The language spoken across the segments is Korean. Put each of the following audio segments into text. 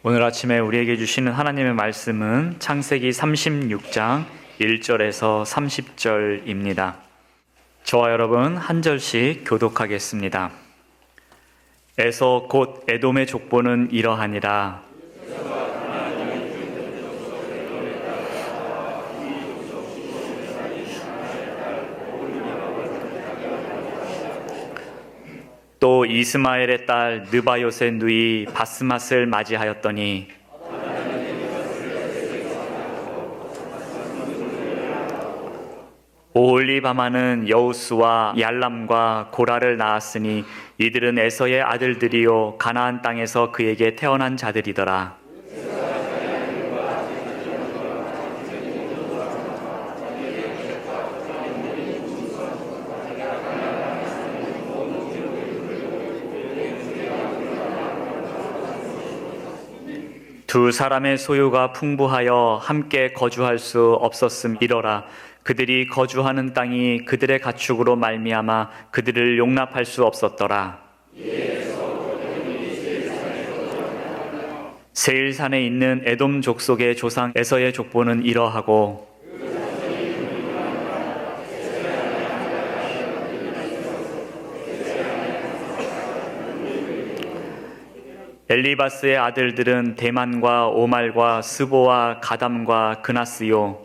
오늘 아침에 우리에게 주시는 하나님의 말씀은 창세기 36장 1절에서 30절입니다. 저와 여러분 한 절씩 교독하겠습니다. 에서 곧 에돔의 족보는 이러하니라. 또 이스마엘의 딸 느바요의 누이 바스맛을 맞이하였더니 오홀리바마는 여우스와 얄람과 고라를 낳았으니 이들은 에서의 아들들이요 가나안 땅에서 그에게 태어난 자들이더라. 두 사람의 소유가 풍부하여 함께 거주할 수 없었음이러라. 그들이 거주하는 땅이 그들의 가축으로 말미암아 그들을 용납할 수 없었더라. 세일산에 있는 에돔 족속의 조상 에서의 족보는 이러하고 엘리바스의 아들들은 대만과 오말과 스보와 가담과 그나스요.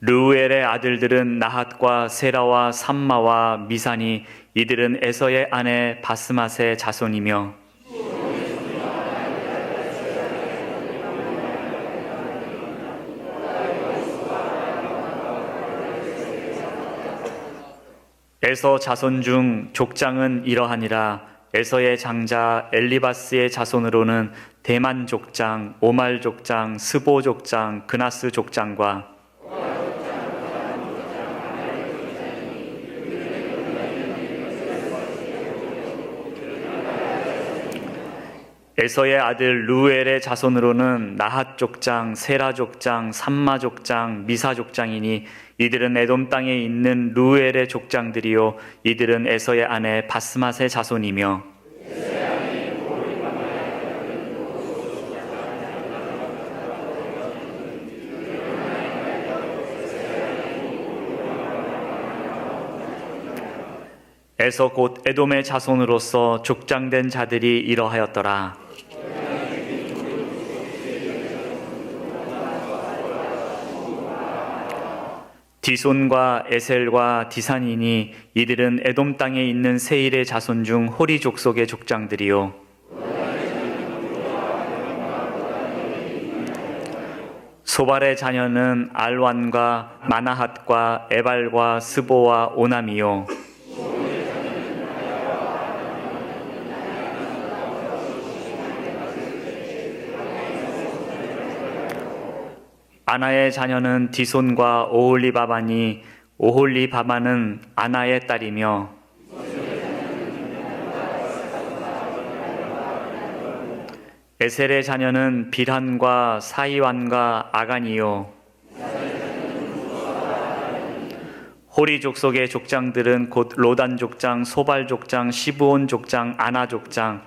르우엘의 아들들은 나핫과 세라와 삼마와 미사니 이들은 에서의 아내 바스맛의 자손이며 에서 자손 중 족장은 이러하니라. 에서의 장자 엘리바스의 자손으로는 대만 족장, 오말 족장, 스보 족장, 그나스 족장과 에서의 아들 루엘의 자손으로는 나핫 족장, 세라 족장, 삼마 족장, 미사 족장이니 이들은 에돔 땅에 있는 루엘의 족장들이요 이들은 에서의 아내 바스맛의 자손이며 에서 곧 에돔의 자손으로서 족장된 자들이 이러하였더라. 디손과 에셀과 디산이니 이들은 에돔 땅에 있는 세일의 자손 중 호리 족속의 족장들이요 소발의 자녀는 알완과 마나핫과 에발과 스보와 오남이요 아나의 자녀는 디손과 오홀리바바니 오홀리바바는 아나의 딸이며 에셀의 자녀는 빌한과 사이완과 아간이요 호리 족속의 족장들은 곧 로단 족장, 소발 족장, 시브온 족장, 아나 족장,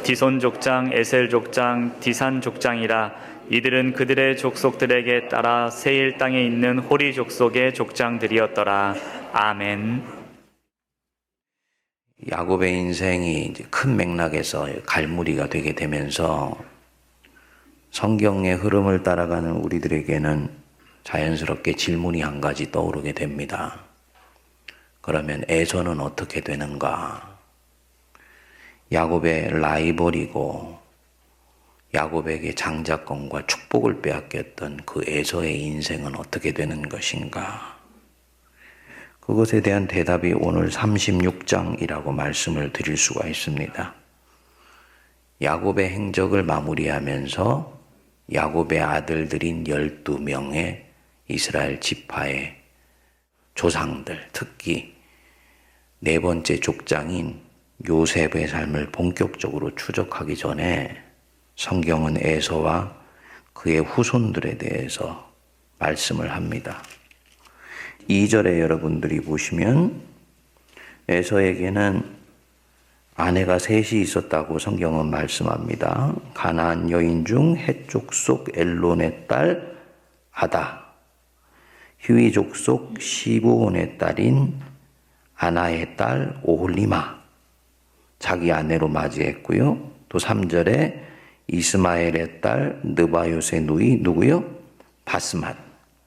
디손 족장, 에셀 족장, 디산 족장이라. 이들은 그들의 족속들에게 따라 세일 땅에 있는 호리 족속의 족장들이었더라. 아멘. 야곱의 인생이 이제 큰 맥락에서 갈무리가 되게 되면서 성경의 흐름을 따라가는 우리들에게는 자연스럽게 질문이 한 가지 떠오르게 됩니다. 그러면 에서는 어떻게 되는가? 야곱의 라이벌이고 야곱에게 장자권과 축복을 빼앗겼던 그 에서의 인생은 어떻게 되는 것인가? 그것에 대한 대답이 오늘 36장이라고 말씀을 드릴 수가 있습니다. 야곱의 행적을 마무리하면서 야곱의 아들들인 12명의 이스라엘 지파의 조상들, 특히 네 번째 족장인 요셉의 삶을 본격적으로 추적하기 전에 성경은 에서와 그의 후손들에 대해서 말씀을 합니다. 2절에 여러분들이 보시면 에서에게는 아내가 셋이 있었다고 성경은 말씀합니다. 가나안 여인 중 헷 족속 엘론의 딸 아다, 휴위 족속 시브온의 딸인 아나의 딸 오홀리마, 자기 아내로 맞이했고요. 또 3절에 이스마엘의 딸 느바요의 누이 누구요? 바스맛.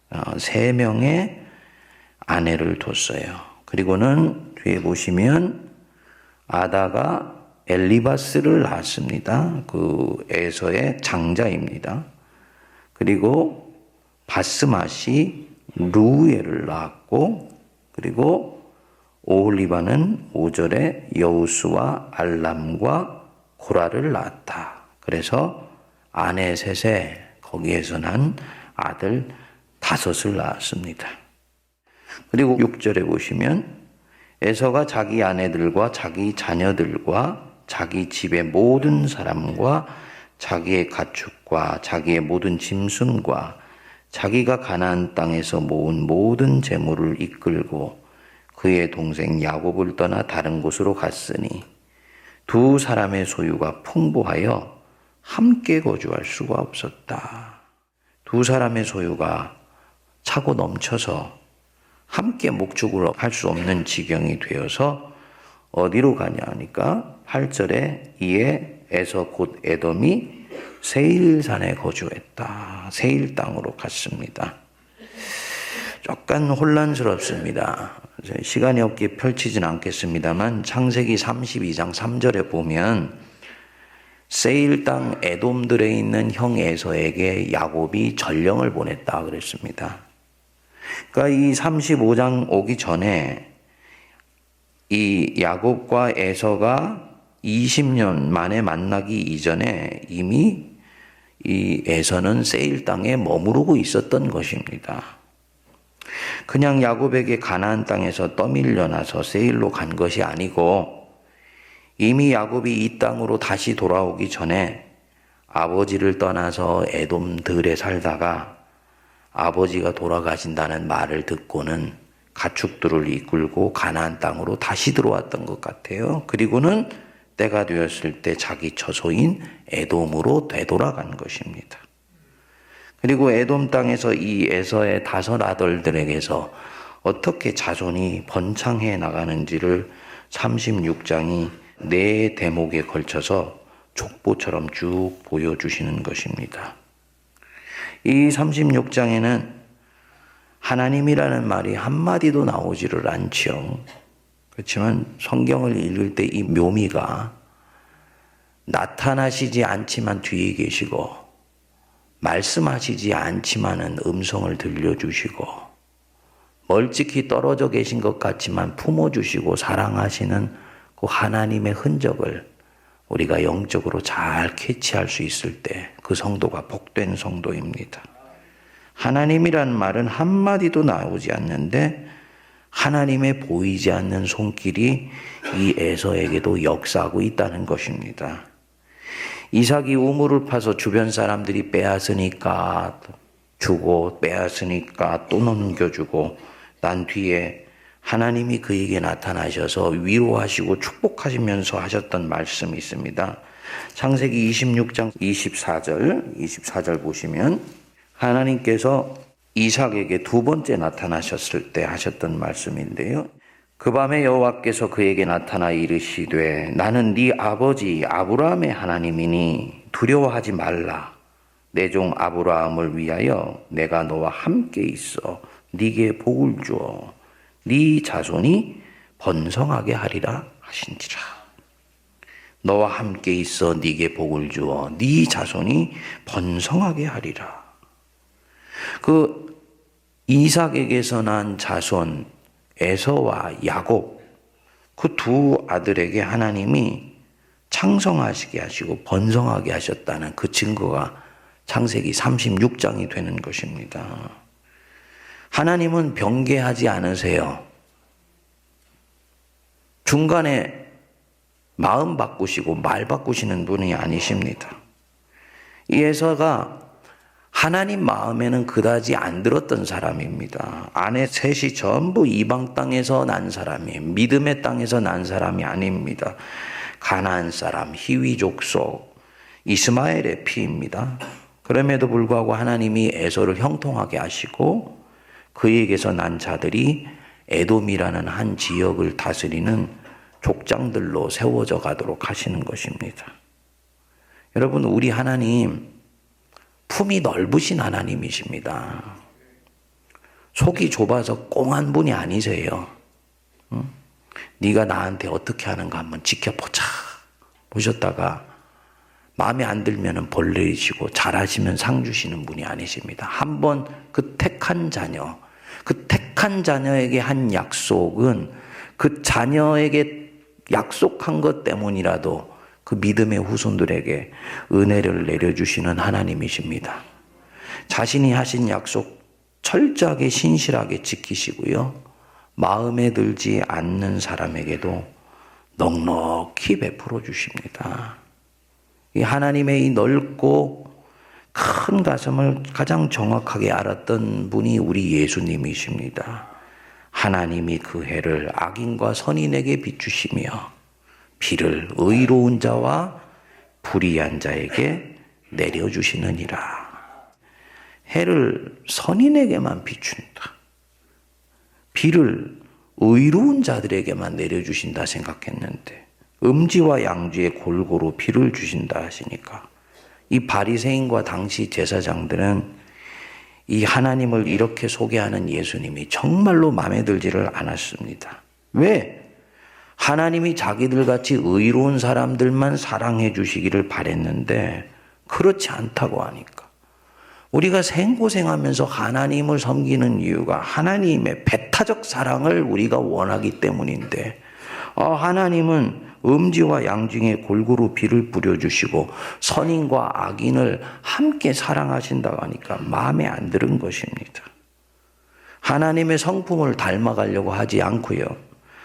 3명의 아내를 뒀어요. 그리고는 뒤에 보시면 아다가 엘리바스를 낳았습니다. 그 에서의 장자입니다. 그리고 바스맛이 루엘을 낳았고, 그리고 오홀리바는 5절에 여우스와 알람과 고라를 낳았다. 그래서 아내 셋에 거기에서 난 아들 5을 낳았습니다. 그리고 6절에 보시면 에서가 자기 아내들과 자기 자녀들과 자기 집의 모든 사람과 자기의 가축과 자기의 모든 짐승과 자기가 가나안 땅에서 모은 모든 재물을 이끌고 그의 동생 야곱을 떠나 다른 곳으로 갔으니 두 사람의 소유가 풍부하여 함께 거주할 수가 없었다. 두 사람의 소유가 차고 넘쳐서 함께 목축을 할 수 없는 지경이 되어서 어디로 가냐 하니까 8절에 이에 에서 곧 에돔이 세일산에 거주했다. 세일 땅으로 갔습니다. 약간 혼란스럽습니다. 시간이 없기에 펼치진 않겠습니다만 창세기 32장 3절에 보면 세일 땅 에돔들에 있는 형 에서에게 야곱이 전령을 보냈다 그랬습니다. 그러니까 이 35장 오기 전에 이 야곱과 에서가 20년 만에 만나기 이전에 이미 이 에서는 세일 땅에 머무르고 있었던 것입니다. 그냥 야곱에게 가나안 땅에서 떠밀려 나서 세일로 간 것이 아니고 이미 야곱이 이 땅으로 다시 돌아오기 전에 아버지를 떠나서 에돔들에 살다가 아버지가 돌아가신다는 말을 듣고는 가축들을 이끌고 가나안 땅으로 다시 들어왔던 것 같아요. 그리고는 때가 되었을 때 자기 처소인 에돔으로 되돌아간 것입니다. 그리고 에돔 땅에서 이 에서의 5 아들들에게서 어떻게 자손이 번창해 나가는지를 36장이 4 대목에 걸쳐서 족보처럼 쭉 보여주시는 것입니다. 이 36장에는 하나님이라는 말이 한마디도 나오지를 않지요. 그렇지만 성경을 읽을 때 이 묘미가 나타나시지 않지만 뒤에 계시고 말씀하시지 않지만은 음성을 들려주시고 멀찍이 떨어져 계신 것 같지만 품어주시고 사랑하시는 그 하나님의 흔적을 우리가 영적으로 잘 캐치할 수 있을 때 그 성도가 복된 성도입니다. 하나님이란 말은 한마디도 나오지 않는데 하나님의 보이지 않는 손길이 이 에서에게도 역사하고 있다는 것입니다. 이삭이 우물을 파서 주변 사람들이 빼앗으니까 주고 빼앗으니까 또 넘겨주고 난 뒤에 하나님이 그에게 나타나셔서 위로하시고 축복하시면서 하셨던 말씀이 있습니다. 창세기 26장 24절 보시면 하나님께서 이삭에게 2번째 나타나셨을 때 하셨던 말씀인데요. 그 밤에 여호와께서 그에게 나타나 이르시되 나는 네 아버지 아브라함의 하나님이니 두려워하지 말라. 내 종 아브라함을 위하여 내가 너와 함께 있어 네게 복을 주어 네 자손이 번성하게 하리라 하신지라. 너와 함께 있어 네게 복을 주어 네 자손이 번성하게 하리라. 그 이삭에게서 난 자손 에서와 야곱 그 2 아들에게 하나님이 창성하시게 하시고 번성하게 하셨다는 그 증거가 창세기 36장이 되는 것입니다. 하나님은 변개하지 않으세요. 중간에 마음 바꾸시고 말 바꾸시는 분이 아니십니다. 이 에서가 하나님 마음에는 그다지 안 들었던 사람입니다. 아내 셋이 전부 이방 땅에서 난 사람이에요. 믿음의 땅에서 난 사람이 아닙니다. 가나안 사람, 히위 족속, 이스마엘의 피입니다. 그럼에도 불구하고 하나님이 에서를 형통하게 하시고 그에게서 난 자들이 에돔이라는 한 지역을 다스리는 족장들로 세워져 가도록 하시는 것입니다. 여러분, 우리 하나님 품이 넓으신 하나님이십니다. 속이 좁아서 꽁한 분이 아니세요. 응? 네가 나한테 어떻게 하는가 한번 지켜보자 보셨다가 마음에 안 들면 벌 내리시고 잘하시면 상 주시는 분이 아니십니다. 한번 그 택한 자녀에게 한 약속은 그 자녀에게 약속한 것 때문이라도 그 믿음의 후손들에게 은혜를 내려주시는 하나님이십니다. 자신이 하신 약속 철저하게 신실하게 지키시고요. 마음에 들지 않는 사람에게도 넉넉히 베풀어 주십니다. 이 하나님의 이 넓고 큰 가슴을 가장 정확하게 알았던 분이 우리 예수님이십니다. 하나님이 그 해를 악인과 선인에게 비추시며 비를 의로운 자와 불의한 자에게 내려주시느니라. 해를 선인에게만 비춘다. 비를 의로운 자들에게만 내려주신다 생각했는데 음지와 양지에 골고루 비를 주신다 하시니까 이 바리새인과 당시 제사장들은 이 하나님을 이렇게 소개하는 예수님이 정말로 마음에 들지를 않았습니다. 왜? 하나님이 자기들 같이 의로운 사람들만 사랑해 주시기를 바랬는데 그렇지 않다고 하니까 우리가 생고생하면서 하나님을 섬기는 이유가 하나님의 배타적 사랑을 우리가 원하기 때문인데 하나님은 음지와 양중에 골고루 비를 뿌려주시고 선인과 악인을 함께 사랑하신다고 하니까 마음에 안 드는 것입니다. 하나님의 성품을 닮아가려고 하지 않고요.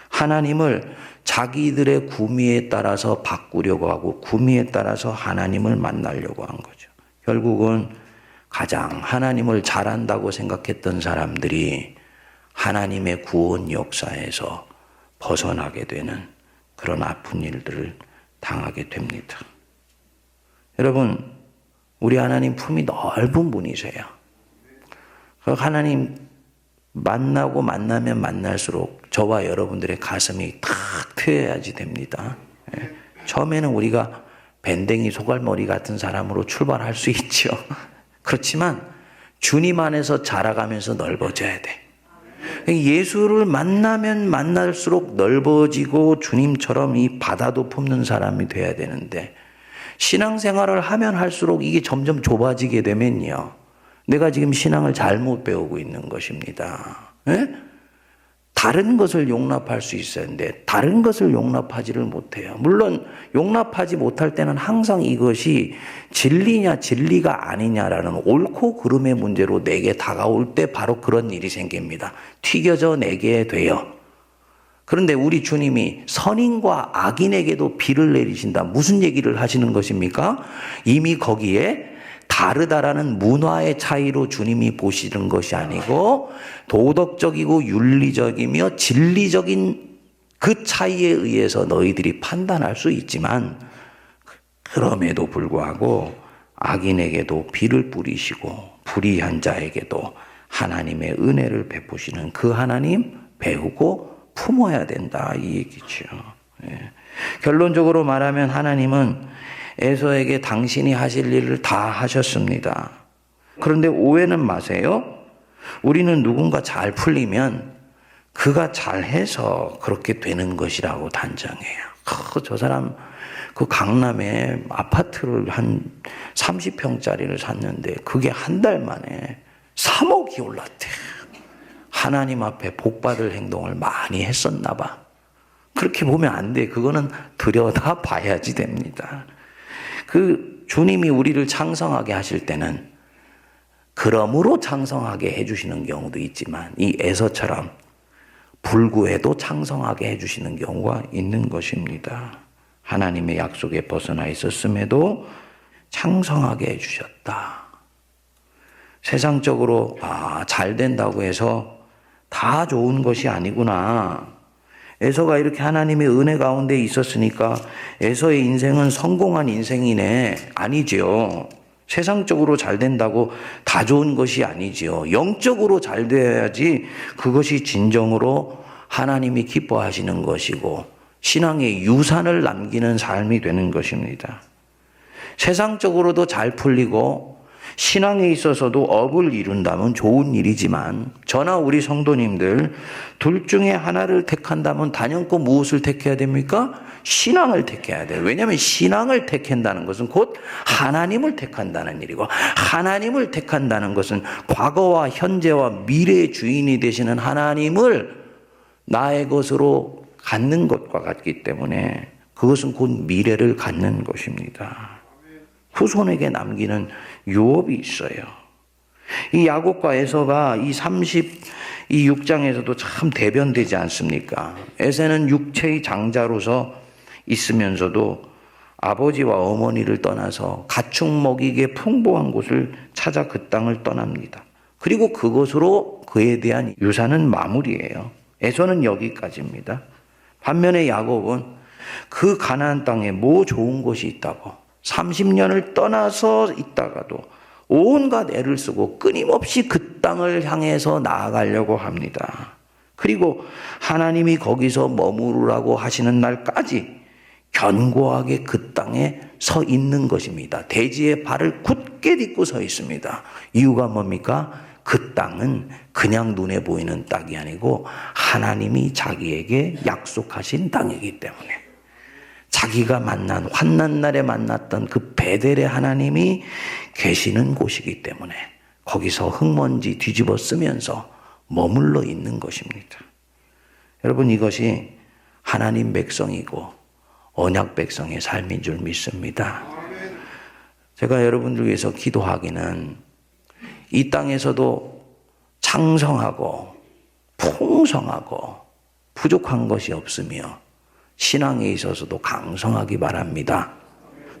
하나님을 자기들의 구미에 따라서 바꾸려고 하고 구미에 따라서 하나님을 만나려고 한 거죠. 결국은 가장 하나님을 잘한다고 생각했던 사람들이 하나님의 구원 역사에서 벗어나게 되는 그런 아픈 일들을 당하게 됩니다. 여러분, 우리 하나님 품이 넓은 분이세요. 하나님 만나면 만날수록 저와 여러분들의 가슴이 탁 트여야지 됩니다. 처음에는 우리가 밴댕이 소갈머리 같은 사람으로 출발할 수 있죠. 그렇지만 주님 안에서 자라가면서 넓어져야 돼. 예수를 만나면 만날수록 넓어지고 주님처럼 이 바다도 품는 사람이 돼야 되는데 신앙생활을 하면 할수록 이게 점점 좁아지게 되면요. 내가 지금 신앙을 잘못 배우고 있는 것입니다. 다른 것을 용납할 수 있어야 하는데 다른 것을 용납하지를 못해요. 물론 용납하지 못할 때는 항상 이것이 진리냐 진리가 아니냐라는 옳고 그름의 문제로 내게 다가올 때 바로 그런 일이 생깁니다. 튀겨져 내게 돼요. 그런데 우리 주님이 선인과 악인에게도 비를 내리신다. 무슨 얘기를 하시는 것입니까? 이미 거기에 다르다라는 문화의 차이로 주님이 보시는 것이 아니고 도덕적이고 윤리적이며 진리적인 그 차이에 의해서 너희들이 판단할 수 있지만 그럼에도 불구하고 악인에게도 비를 뿌리시고 불의한 자에게도 하나님의 은혜를 베푸시는 그 하나님 배우고 품어야 된다 이 얘기죠. 결론적으로 말하면 하나님은 에서에게 당신이 하실 일을 다 하셨습니다. 그런데 오해는 마세요. 우리는 누군가 잘 풀리면 그가 잘해서 그렇게 되는 것이라고 단정해요. 저 사람 그 강남에 아파트를 한 30평짜리를 샀는데 그게 한 달 만에 3억이 올랐대. 하나님 앞에 복받을 행동을 많이 했었나 봐. 그렇게 보면 안 돼. 그거는 들여다 봐야지 됩니다. 그 주님이 우리를 창성하게 하실 때는 그러므로 창성하게 해주시는 경우도 있지만 이 에서처럼 불구해도 창성하게 해주시는 경우가 있는 것입니다. 하나님의 약속에 벗어나 있었음에도 창성하게 해주셨다. 세상적으로 잘 된다고 해서 다 좋은 것이 아니구나. 에서가 이렇게 하나님의 은혜 가운데 있었으니까 에서의 인생은 성공한 인생이네. 아니지요. 세상적으로 잘 된다고 다 좋은 것이 아니지요. 영적으로 잘 돼야지 그것이 진정으로 하나님이 기뻐하시는 것이고 신앙의 유산을 남기는 삶이 되는 것입니다. 세상적으로도 잘 풀리고 신앙에 있어서도 업을 이룬다면 좋은 일이지만 저나 우리 성도님들 둘 중에 하나를 택한다면 단연코 무엇을 택해야 됩니까? 신앙을 택해야 돼요. 왜냐하면 신앙을 택한다는 것은 곧 하나님을 택한다는 일이고 하나님을 택한다는 것은 과거와 현재와 미래의 주인이 되시는 하나님을 나의 것으로 갖는 것과 같기 때문에 그것은 곧 미래를 갖는 것입니다. 후손에게 남기는 유업이 있어요. 이 야곱과 에서가 이 36장에서도 참 대변되지 않습니까? 에서는 육체의 장자로서 있으면서도 아버지와 어머니를 떠나서 가축 먹이게 풍부한 곳을 찾아 그 땅을 떠납니다. 그리고 그것으로 그에 대한 유산은 마무리예요. 에서는 여기까지입니다. 반면에 야곱은 그 가나안 땅에 뭐 좋은 곳이 있다고 30년을 떠나서 있다가도 온갖 애를 쓰고 끊임없이 그 땅을 향해서 나아가려고 합니다. 그리고 하나님이 거기서 머무르라고 하시는 날까지 견고하게 그 땅에 서 있는 것입니다. 대지에 발을 굳게 딛고 서 있습니다. 이유가 뭡니까? 그 땅은 그냥 눈에 보이는 땅이 아니고 하나님이 자기에게 약속하신 땅이기 때문에 자기가 만난 환난 날에 만났던 그 베델의 하나님이 계시는 곳이기 때문에 거기서 흙먼지 뒤집어 쓰면서 머물러 있는 것입니다. 여러분 이것이 하나님 백성이고 언약 백성의 삶인 줄 믿습니다. 제가 여러분들 위해서 기도하기는 이 땅에서도 창성하고 풍성하고 부족한 것이 없으며 신앙에 있어서도 강성하기 바랍니다.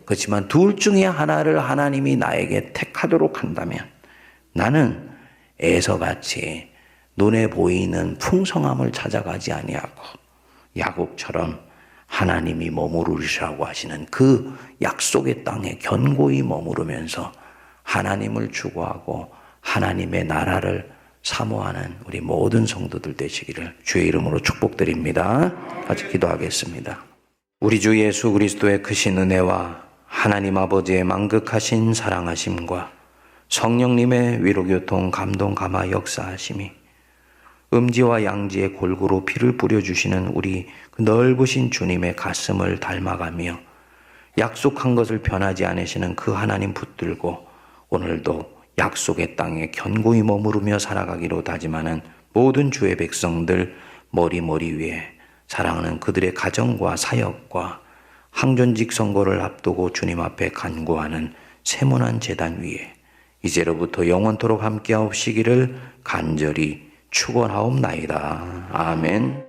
그렇지만 둘 중에 하나를 하나님이 나에게 택하도록 한다면 나는 에서같이 눈에 보이는 풍성함을 찾아가지 아니하고 야곱처럼 하나님이 머무르시라고 하시는 그 약속의 땅에 견고히 머무르면서 하나님을 추구하고 하나님의 나라를 사모하는 우리 모든 성도들 되시기를 주의 이름으로 축복드립니다. 같이 기도하겠습니다. 우리 주 예수 그리스도의 크신 은혜와 하나님 아버지의 만극하신 사랑하심과 성령님의 위로교통 감동 감화 역사하심이 음지와 양지의 골고루 피를 뿌려주시는 우리 그 넓으신 주님의 가슴을 닮아가며 약속한 것을 변하지 않으시는 그 하나님 붙들고 오늘도 약속의 땅에 견고히 머무르며 살아가기로 다짐하는 모든 주의 백성들 머리 위에 사랑하는 그들의 가정과 사역과 항존직 선거를 앞두고 주님 앞에 간구하는 세문안 제단 위에 이제로부터 영원토록 함께하옵시기를 간절히 축원하옵나이다. 아멘.